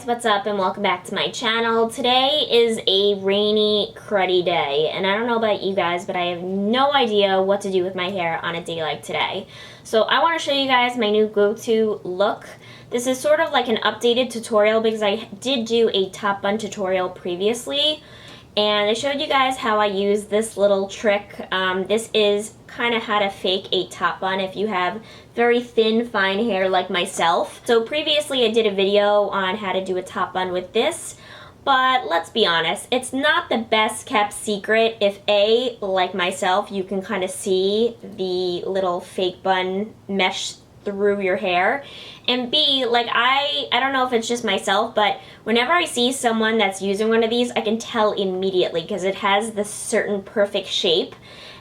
what's up and welcome back to my channel. Today is a rainy, cruddy day, and I don't know about you guys, but I have no idea what to do with my hair on a day like today. So I want to show you guys my new go-to look. This is sort of like an updated tutorial because I did do a top bun tutorial previously, and I showed you guys how I use this little trick. This is kind of how to fake a top bun if you have very thin, fine hair like myself. So previously I did a video on how to do a top bun with this, but let's be honest, it's not the best kept secret if A, like myself, you can kind of see the little fake bun mesh through your hair, and B, like I don't know if it's just myself, but whenever I see someone that's using one of these, I can tell immediately because it has this certain perfect shape,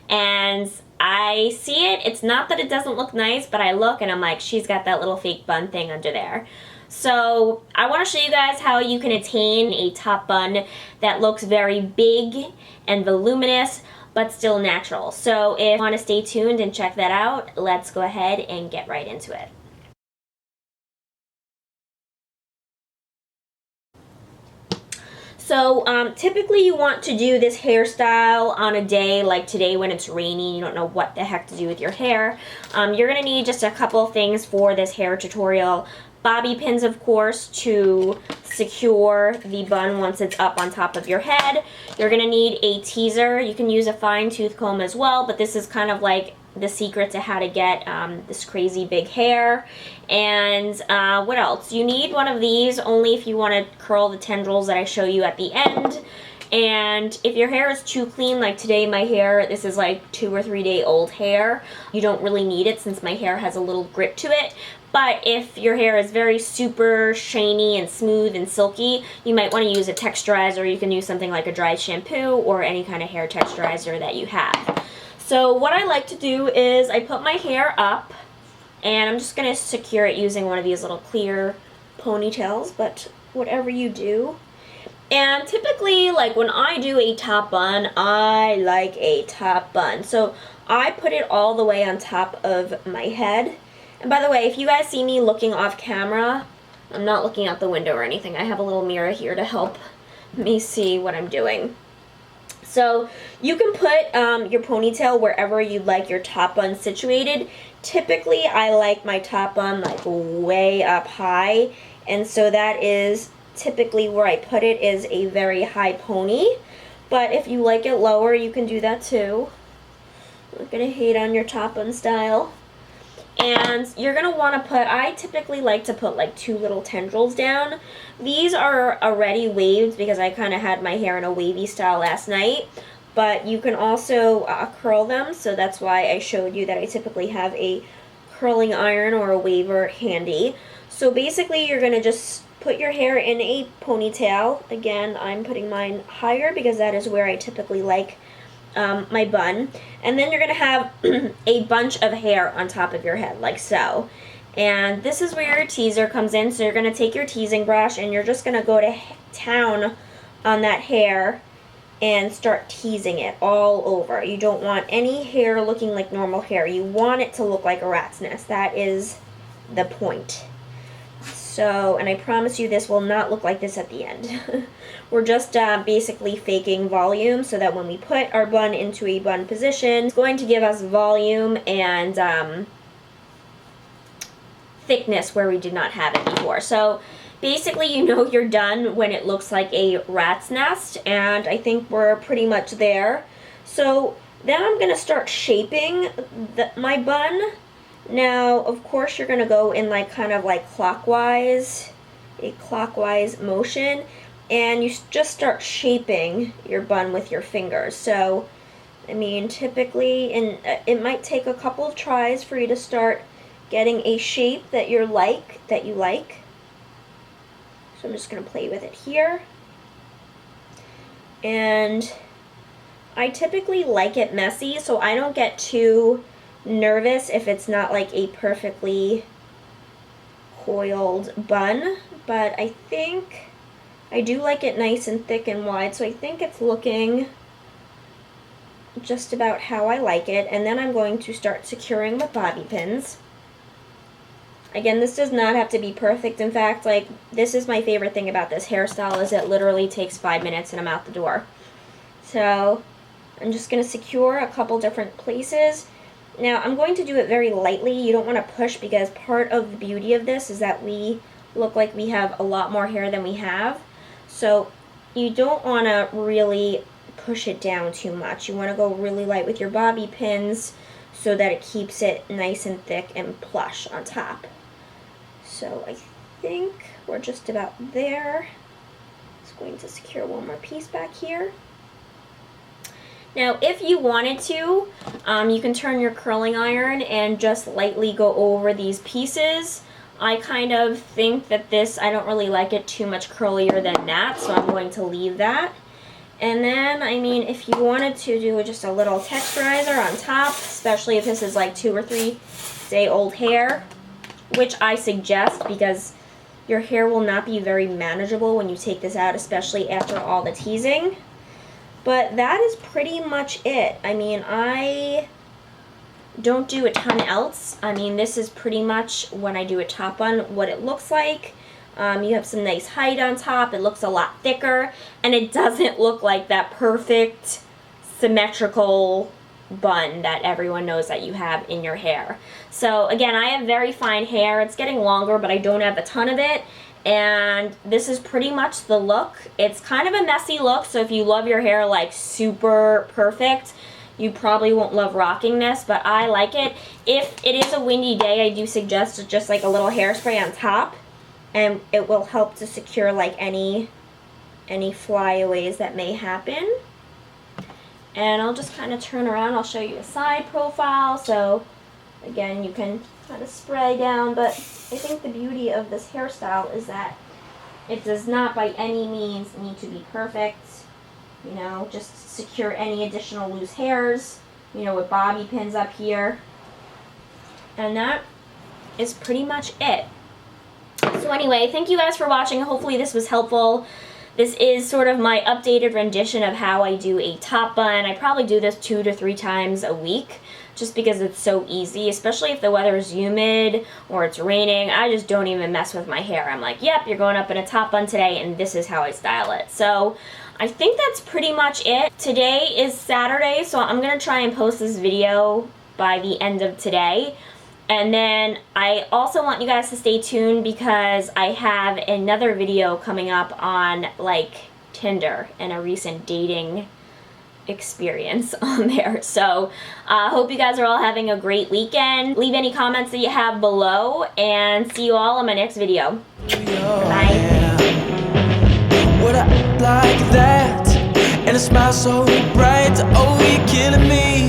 and I see it. It's not that it doesn't look nice, but I look and I'm like, she's got that little fake bun thing under there. So I want to show you guys how you can attain a top bun that looks very big and voluminous, but still natural. So if you want to stay tuned and check that out, let's go ahead and get right into it. So typically you want to do this hairstyle on a day like today when it's rainy, you don't know what the heck to do with your hair. You're going to need just a couple of things for this hair tutorial. Bobby pins, of course, to secure the bun once it's up on top of your head. You're going to need a teaser. You can use a fine tooth comb as well, but this is kind of like the secret to how to get this crazy big hair. And what else? You need one of these only if you want to curl the tendrils that I show you at the end. And if your hair is too clean, like today my hair, this is like 2 or 3 day old hair, you don't really need it since my hair has a little grip to it. But if your hair is very super shiny and smooth and silky, you might want to use a texturizer. You can use something like a dry shampoo or any kind of hair texturizer that you have. So what I like to do is I put my hair up and I'm just going to secure it using one of these little clear ponytails, but whatever you do. And typically, like when I do a top bun, I like a top bun. So I put it all the way on top of my head. And by the way, if you guys see me looking off camera, I'm not looking out the window or anything. I have a little mirror here to help me see what I'm doing. So you can put your ponytail wherever you'd like your top bun situated. Typically, I like my top bun like way up high, and so that is typically where I put it, is a very high pony. But if you like it lower, you can do that too. I'm not gonna hate on your top bun style. And you're going to want to put, I typically like to put like 2 little tendrils down. These are already waved because I kind of had my hair in a wavy style last night. But you can also curl them, so that's why I showed you that I typically have a curling iron or a waver handy. So basically you're going to just put your hair in a ponytail. Again, I'm putting mine higher because that is where I typically like my bun, and then you're going to have a bunch of hair on top of your head, like so. And this is where your teaser comes in, so you're going to take your teasing brush and you're just going to go to town on that hair and start teasing it all over. You don't want any hair looking like normal hair. You want it to look like a rat's nest. That is the point. So, and I promise you this will not look like this at the end. We're just basically faking volume so that when we put our bun into a bun position, it's going to give us volume and thickness where we did not have it before. So basically you know you're done when it looks like a rat's nest, and I think we're pretty much there. So then I'm going to start shaping my bun. Now, of course, you're going to go in like kind of like clockwise, a clockwise motion, and you just start shaping your bun with your fingers. So, I mean, typically, and it might take a couple of tries for you to start getting a shape that you like. So I'm just going to play with it here. And I typically like it messy, so I don't get too nervous if it's not like a perfectly coiled bun, but I think I do like it nice and thick and wide, so I think it's looking just about how I like it. And then I'm going to start securing with bobby pins. Again, this does not have to be perfect. In fact, like, this is my favorite thing about this hairstyle is it literally takes 5 minutes and I'm out the door. So I'm just going to secure a couple different places. Now, I'm going to do it very lightly. You don't want to push because part of the beauty of this is that we look like we have a lot more hair than we have. So you don't want to really push it down too much. You want to go really light with your bobby pins so that it keeps it nice and thick and plush on top. So I think we're just about there. Just going to secure one more piece back here. Now, if you wanted to, you can turn your curling iron and just lightly go over these pieces. I kind of think that this, I don't really like it too much curlier than that, so I'm going to leave that. And then, I mean, if you wanted to do just a little texturizer on top, especially if this is like 2 or 3 day old hair, which I suggest because your hair will not be very manageable when you take this out, especially after all the teasing. But that is pretty much it. I mean, I don't do a ton else. I mean, this is pretty much when I do a top bun what it looks like. You have some nice height on top. It looks a lot thicker, and it doesn't look like that perfect symmetrical bun that everyone knows that you have in your hair. So again, I have very fine hair. It's getting longer, but I don't have a ton of it. And this is pretty much the look. It's kind of a messy look, so if you love your hair like super perfect, you probably won't love rocking this, but I like it. If it is a windy day, I do suggest just like a little hairspray on top, and it will help to secure like any flyaways that may happen. And I'll just kind of turn around. I'll show you a side profile. So again, you can kind of spray down, but I think the beauty of this hairstyle is that it does not by any means need to be perfect. You know, just secure any additional loose hairs, you know, with bobby pins up here. And that is pretty much it. So anyway, thank you guys for watching. Hopefully this was helpful. This is sort of my updated rendition of how I do a top bun. I probably do this 2 to 3 times a week just because it's so easy, especially if the weather is humid or it's raining. I just don't even mess with my hair. I'm like, yep, you're going up in a top bun today, and this is how I style it. So I think that's pretty much it. Today is Saturday, so I'm going to try and post this video by the end of today. And then I also want you guys to stay tuned because I have another video coming up on like Tinder and a recent dating experience on there. So hope you guys are all having a great weekend. Leave any comments that you have below, and see you all in my next video. Bye. What I like that, and a smile so bright. Oh, you're killing me.